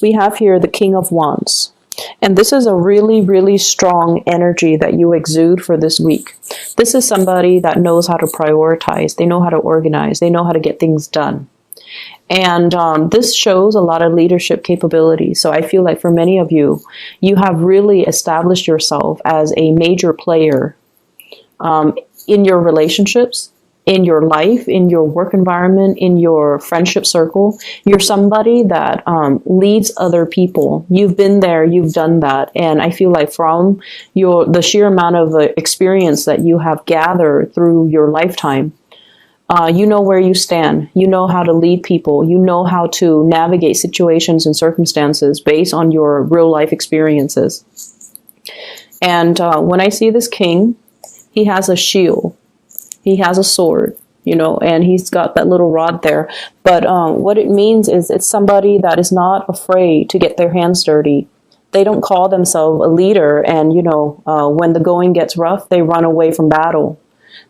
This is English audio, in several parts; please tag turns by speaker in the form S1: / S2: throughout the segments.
S1: We have here the King of Wands. And this is a really, really strong energy that you exude for this week. This is somebody that knows how to prioritize. They know how to organize. They know how to get things done. And this shows a lot of leadership capability. So I feel like for many of you, you have really established yourself as a major player in your relationships, in your life, in your work environment, in your friendship circle. You're somebody that leads other people. You've been there, you've done that. And I feel like from the sheer amount of experience that you have gathered through your lifetime, you know where you stand. You know how to lead people. You know how to navigate situations and circumstances based on your real life experiences. And when I see this king, he has a shield. He has a sword, you know, and he's got that little rod there. But what it means is it's somebody that is not afraid to get their hands dirty. They don't call themselves a leader. And, you know, when the going gets rough, they run away from battle.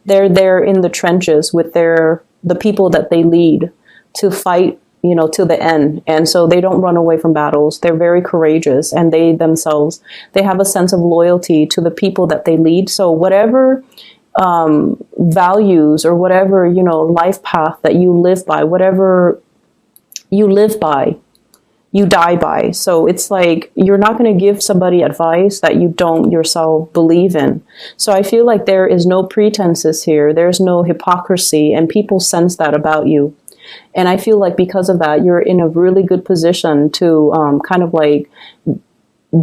S1: They're there in the trenches with the people that they lead to fight, you know, to the end. And so they don't run away from battles. They're very courageous, and they themselves, they have a sense of loyalty to the people that they lead. So whatever values or whatever, you know, life path that you live by, whatever you live by, you die by. So it's like you're not going to give somebody advice that you don't yourself believe in. So I feel like there is no pretenses here. There's no hypocrisy, and people sense that about you. And I feel like because of that, you're in a really good position to kind of like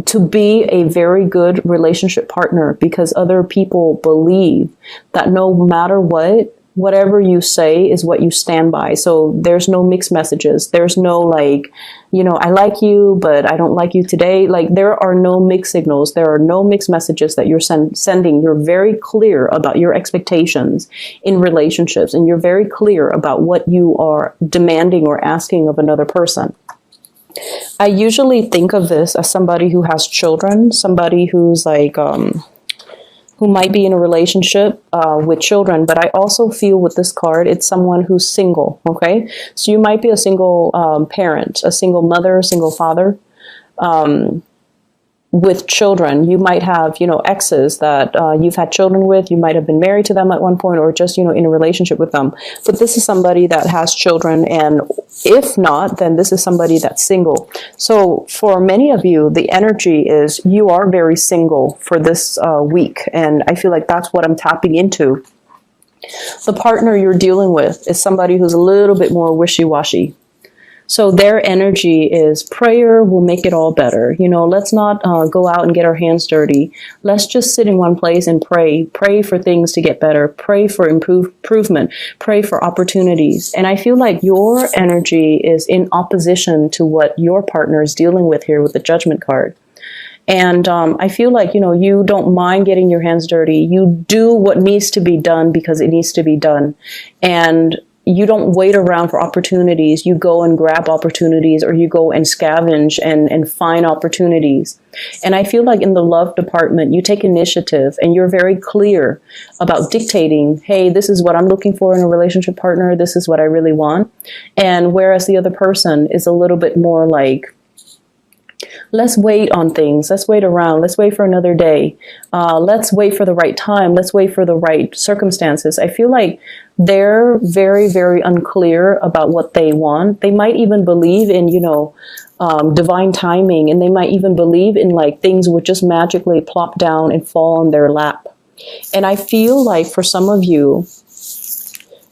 S1: to be a very good relationship partner, because other people believe that no matter what, whatever you say is what you stand by. So there's no mixed messages. There's no like, you know, I like you, but I don't like you today. Like there are no mixed signals. There are no mixed messages that you're sending. You're very clear about your expectations in relationships, and you're very clear about what you are demanding or asking of another person. I usually think of this as somebody who has children, somebody who's like, who might be in a relationship with children. But I also feel with this card, it's someone who's single, okay? So you might be a single parent, a single mother, a single father. With children, you might have, you know, exes that you've had children with. You might have been married to them at one point, or just, you know, in a relationship with them. But this is somebody that has children, and if not, then this is somebody that's single. So for many of you, the energy is you are very single for this week, and I feel like that's what I'm tapping into. The partner you're dealing with is somebody who's a little bit more wishy-washy. So their energy is prayer will make it all better. You know, let's not go out and get our hands dirty. Let's just sit in one place and pray. Pray for things to get better. Pray for improvement. Pray for opportunities. And I feel like your energy is in opposition to what your partner is dealing with here with the Judgment card. And I feel like, you know, you don't mind getting your hands dirty. You do what needs to be done because it needs to be done. And you don't wait around for opportunities. You go and grab opportunities, or you go and scavenge and find opportunities. And I feel like in the love department, you take initiative and you're very clear about dictating, hey, this is what I'm looking for in a relationship partner. This is what I really want. And whereas the other person is a little bit more like, let's wait on things. Let's wait around. Let's wait for another day. Let's wait for the right time. Let's wait for the right circumstances. I feel like they're very, very unclear about what they want. They might even believe in, you know, divine timing, and they might even believe in like things would just magically plop down and fall on their lap. And I feel like for some of you,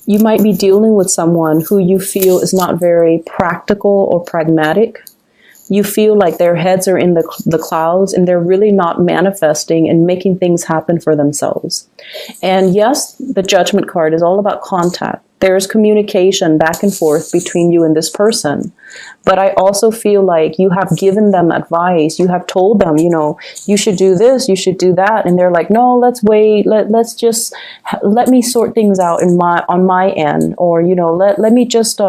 S1: you might be dealing with someone who you feel is not very practical or pragmatic. You feel like their heads are in the clouds, and they're really not manifesting and making things happen for themselves. And yes, the Judgment card is all about contact. There's communication back and forth between you and this person. But I also feel like you have given them advice. You have told them, you know, you should do this, you should do that. And they're like, no, let's wait. Let me sort things out on my end. Or, you know, let me just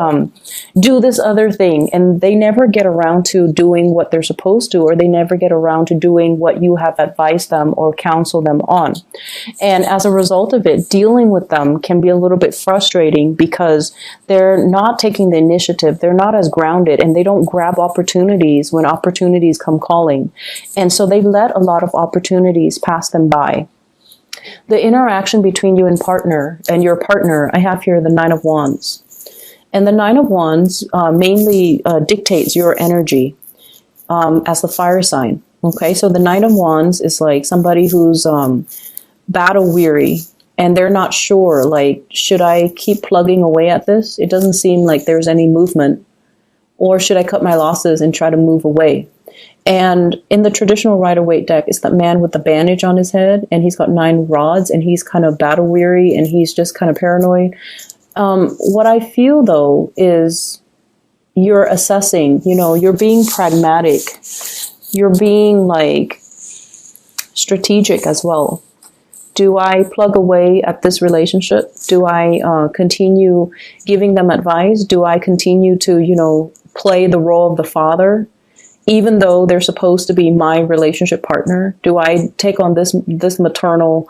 S1: do this other thing. And they never get around to doing what they're supposed to, or they never get around to doing what you have advised them or counseled them on. And as a result of it, dealing with them can be a little bit frustrating because they're not taking the initiative. They're not as grounded grounded, and they don't grab opportunities when opportunities come calling. And so they let a lot of opportunities pass them by. The interaction between you and your partner, I have here the Nine of Wands. And the Nine of Wands mainly dictates your energy as the fire sign. Okay, so the Nine of Wands is like somebody who's battle weary, and they're not sure, like, should I keep plugging away at this? It doesn't seem like there's any movement. Or should I cut my losses and try to move away? And in the traditional Rider-Waite deck, it's that man with the bandage on his head, and he's got 9 rods, and he's kind of battle weary, and he's just kind of paranoid. What I feel, though, is you're assessing, you're being pragmatic. You're being, like, strategic as well. Do I plug away at this relationship? Do I continue giving them advice? Do I continue to, play the role of the father, even though they're supposed to be my relationship partner? Do I take on this maternal,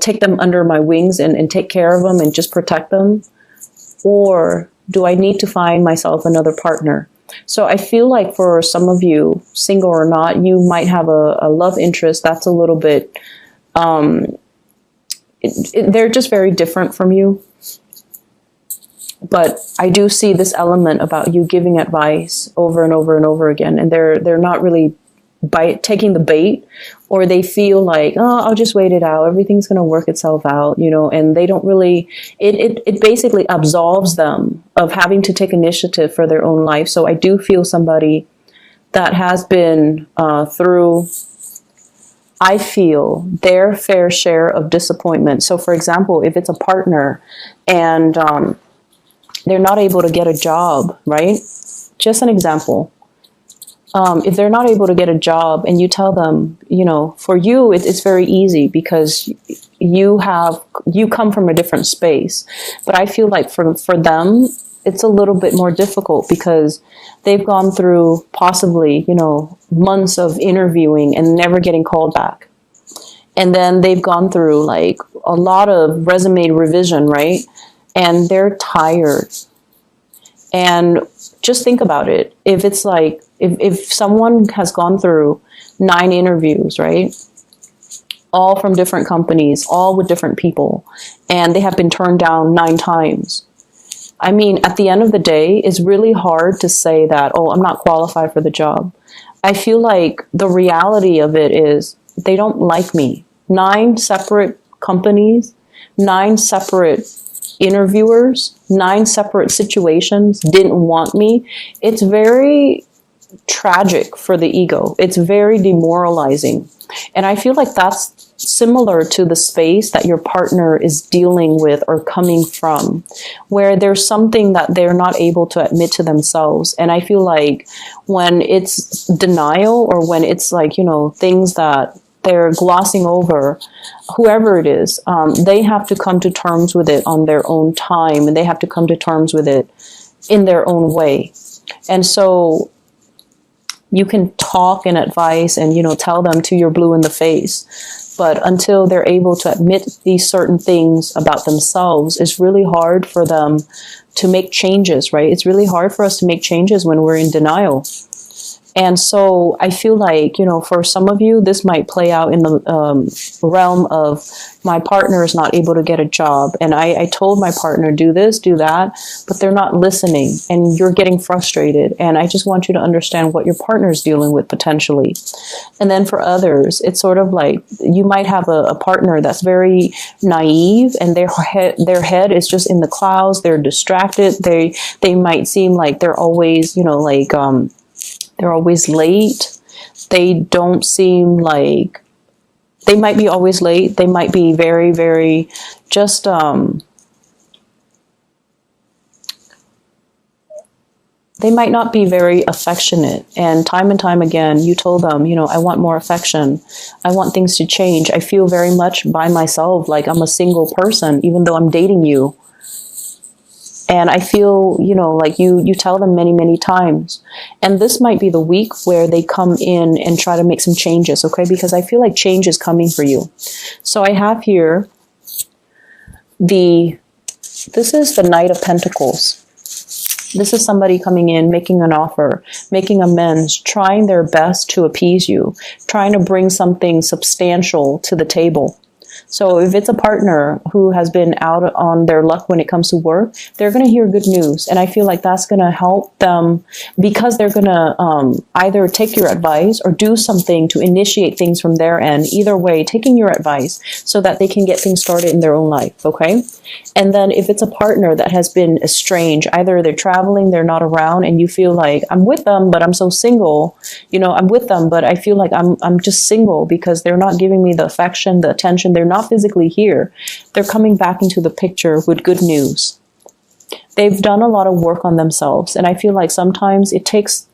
S1: take them under my wings and take care of them and just protect them? Or do I need to find myself another partner? So I feel like for some of you, single or not, you might have a love interest that's a little bit... they're just very different from you. But I do see this element about you giving advice over and over and over again, and they're not really taking the bait, or they feel like, oh, I'll just wait it out, everything's going to work itself out, and they don't really, it basically absolves them of having to take initiative for their own life. So I do feel somebody that has been through, I feel, their fair share of disappointment. So for example, if it's a partner and they're not able to get a job, right? Just an example. If they're not able to get a job and you tell them, for you, it's very easy because you come from a different space. But I feel like for them, it's a little bit more difficult because they've gone through possibly, months of interviewing and never getting called back. And then they've gone through like a lot of resume revision, right? And they're tired. And just think about it. If it's like, if someone has gone through 9 interviews, right? All from different companies, all with different people, and they have been turned down 9 times. I mean, at the end of the day, it's really hard to say that, oh, I'm not qualified for the job. I feel like the reality of it is they don't like me. 9 separate companies, 9 separate interviewers, 9 separate situations didn't want me. It's very tragic for the ego. It's very demoralizing. And I feel like that's similar to the space that your partner is dealing with or coming from, where there's something that they're not able to admit to themselves. And I feel like when it's denial, or when it's like, things that they're glossing over, whoever it is, they have to come to terms with it on their own time, and they have to come to terms with it in their own way. And so you can talk and advise and, tell them till you're blue in the face. But until they're able to admit these certain things about themselves, it's really hard for them to make changes, right? It's really hard for us to make changes when we're in denial. And so I feel like, for some of you, this might play out in the realm of my partner is not able to get a job. And I told my partner, do this, do that, but they're not listening, and you're getting frustrated. And I just want you to understand what your partner is dealing with potentially. And then for others, it's sort of like you might have a partner that's very naive, and their head is just in the clouds. They're distracted. They might seem like they're always, they're always late. They don't seem like, they might be always late. They might be very, very just, they might not be very affectionate. And time again, you told them, I want more affection. I want things to change. I feel very much by myself, like I'm a single person, even though I'm dating you. And I feel, like you tell them many, many times. And this might be the week where they come in and try to make some changes, okay? Because I feel like change is coming for you. So I have here this is the Knight of Pentacles. This is somebody coming in, making an offer, making amends, trying their best to appease you, trying to bring something substantial to the table. So if it's a partner who has been out on their luck when it comes to work, they're going to hear good news. And I feel like that's going to help them, because they're going to either take your advice or do something to initiate things from their end. Either way, taking your advice so that they can get things started in their own life. Okay. And then if it's a partner that has been estranged, either they're traveling, they're not around, and you feel like, I'm with them, but I'm so single. I'm with them, but I feel like I'm just single because they're not giving me the affection, the attention. They're not physically here. They're coming back into the picture with good news. They've done a lot of work on themselves. And I feel like sometimes it takes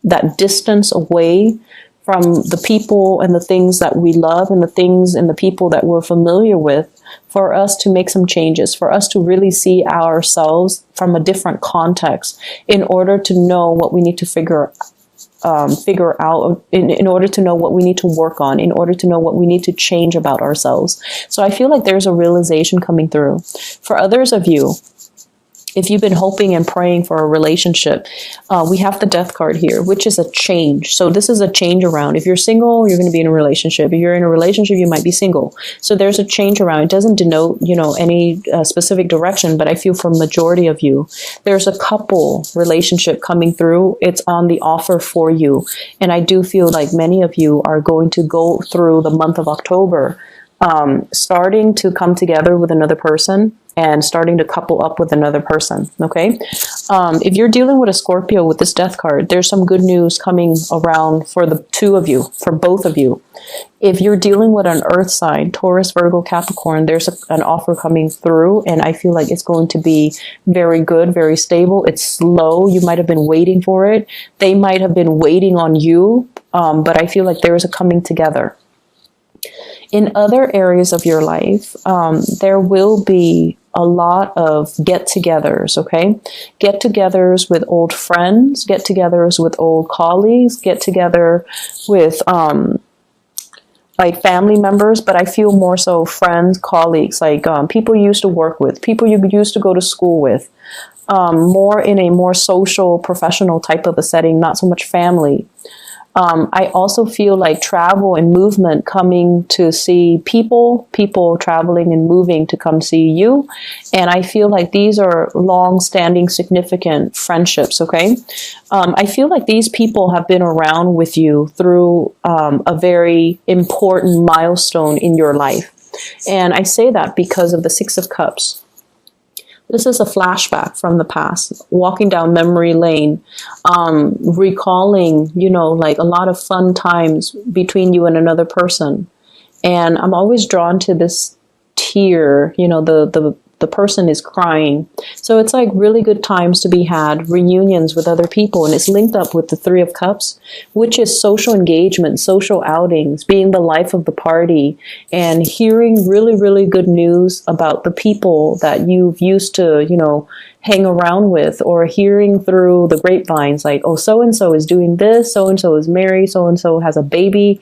S1: that distance away from the people and the things that we love and the things and the people that we're familiar with for us to make some changes, for us to really see ourselves from a different context in order to know what we need to figure out, in order to know what we need to work on, in order to know what we need to change about ourselves. So I feel like there's a realization coming through. For others of you, if you've been hoping and praying for a relationship, we have the death card here, which is a change. So this is a change around. If you're single, you're going to be in a relationship. If you're in a relationship, you might be single. So there's a change around. It doesn't denote, any specific direction, but I feel for majority of you, there's a couple relationship coming through. It's on the offer for you. And I do feel like many of you are going to go through the month of October, starting to come together with another person and starting to couple up with another person, okay? If you're dealing with a Scorpio with this death card, there's some good news coming around for the two of you, for both of you. If you're dealing with an earth sign, Taurus, Virgo, Capricorn, there's an offer coming through, and I feel like it's going to be very good, very stable. It's slow. You might have been waiting for it. They might have been waiting on you, but I feel like there is a coming together. In other areas of your life, there will be a lot of get-togethers, okay? Get-togethers with old friends, get-togethers with old colleagues, get-together with like family members, but I feel more so friends, colleagues, like people you used to work with, people you used to go to school with, more in a more social, professional type of a setting, not so much family. I also feel like travel and movement, coming to see people traveling and moving to come see you. And I feel like these are long-standing, significant friendships, okay? I feel like these people have been around with you through a very important milestone in your life. And I say that because of the Six of Cups. This is a flashback from the past, walking down memory lane, recalling, like a lot of fun times between you and another person. And I'm always drawn to this tear, the person is crying. So it's like really good times to be had, reunions with other people. And it's linked up with the Three of Cups, which is social engagement, social outings, being the life of the party, and hearing really, really good news about the people that you've used to, hang around with, or hearing through the grapevines, like, oh, so-and-so is doing this, so-and-so is married, so-and-so has a baby.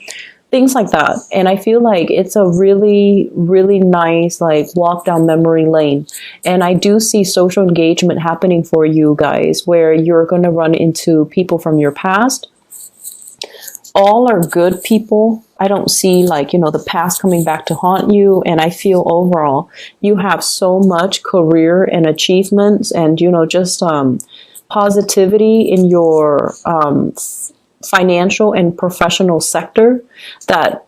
S1: Things like that. And I feel like it's a really, really nice, like, walk down memory lane. And I do see social engagement happening for you guys, where you're going to run into people from your past. All are good people. I don't see, like, the past coming back to haunt you. And I feel overall, you have so much career and achievements and, just positivity in your financial and professional sector that,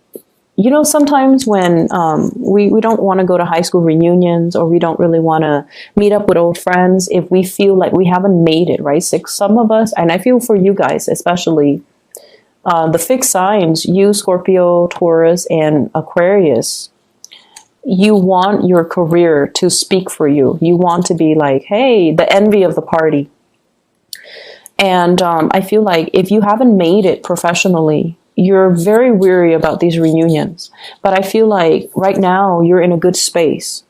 S1: sometimes when we don't want to go to high school reunions, or we don't really want to meet up with old friends if we feel like we haven't made it, right? So some of us, and I feel for you guys especially, the fixed signs, you, Scorpio, Taurus, and Aquarius, you want your career to speak for you. You want to be like, hey, the envy of the party. And I feel like if you haven't made it professionally, you're very weary about these reunions. But I feel like right now you're in a good space.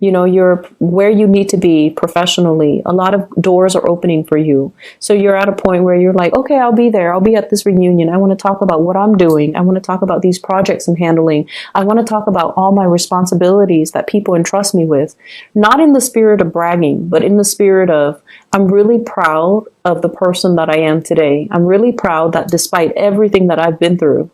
S1: You're where you need to be professionally. A lot of doors are opening for you. So you're at a point where you're like, okay, I'll be there. I'll be at this reunion. I want to talk about what I'm doing. I want to talk about these projects I'm handling. I want to talk about all my responsibilities that people entrust me with. Not in the spirit of bragging, but in the spirit of, I'm really proud of the person that I am today. I'm really proud that despite everything that I've been through,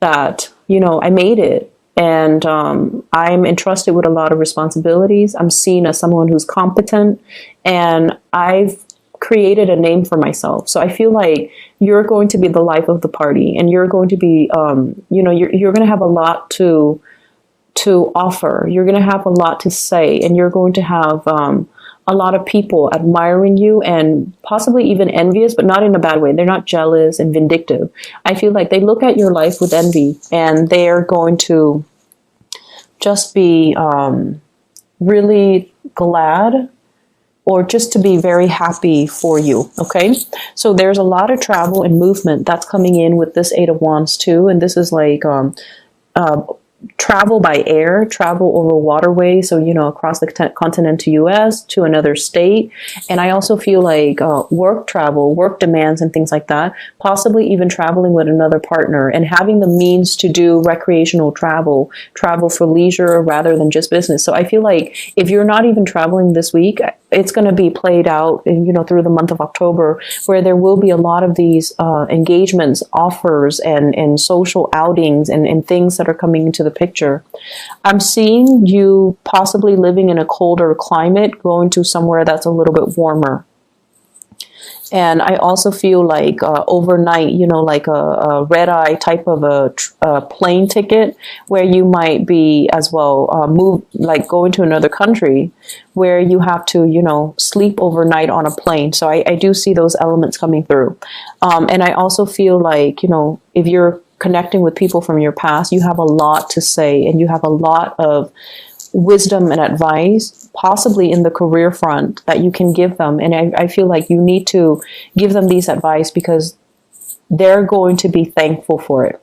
S1: that, I made it. And I'm entrusted with a lot of responsibilities. I'm seen as someone who's competent, and I've created a name for myself. So I feel like you're going to be the life of the party, and you're going to be, you're going to have a lot to offer. You're going to have a lot to say, and you're going to have a lot of people admiring you and possibly even envious, but not in a bad way. They're not jealous and vindictive. I feel like they look at your life with envy, and they're going to just be really glad, or just to be very happy for you. Okay. So there's a lot of travel and movement that's coming in with this Eight of Wands too. And this is like, travel by air, travel over waterways, so across the continental US to another state. And I also feel like work travel, work demands and things like that, possibly even traveling with another partner and having the means to do recreational travel for leisure rather than just business. So I feel like if you're not even traveling this week, it's going to be played out, through the month of October, where there will be a lot of these engagements, offers, and social outings and things that are coming into the picture. I'm seeing you possibly living in a colder climate, going to somewhere that's a little bit warmer. And I also feel like overnight, like a red-eye type of a plane ticket, where you might be as well going to another country where you have to, sleep overnight on a plane. So I do see those elements coming through. And I also feel like, if you're connecting with people from your past, you have a lot to say, and you have a lot of wisdom and advice, possibly in the career front, that you can give them. And I feel like you need to give them these advice because they're going to be thankful for it.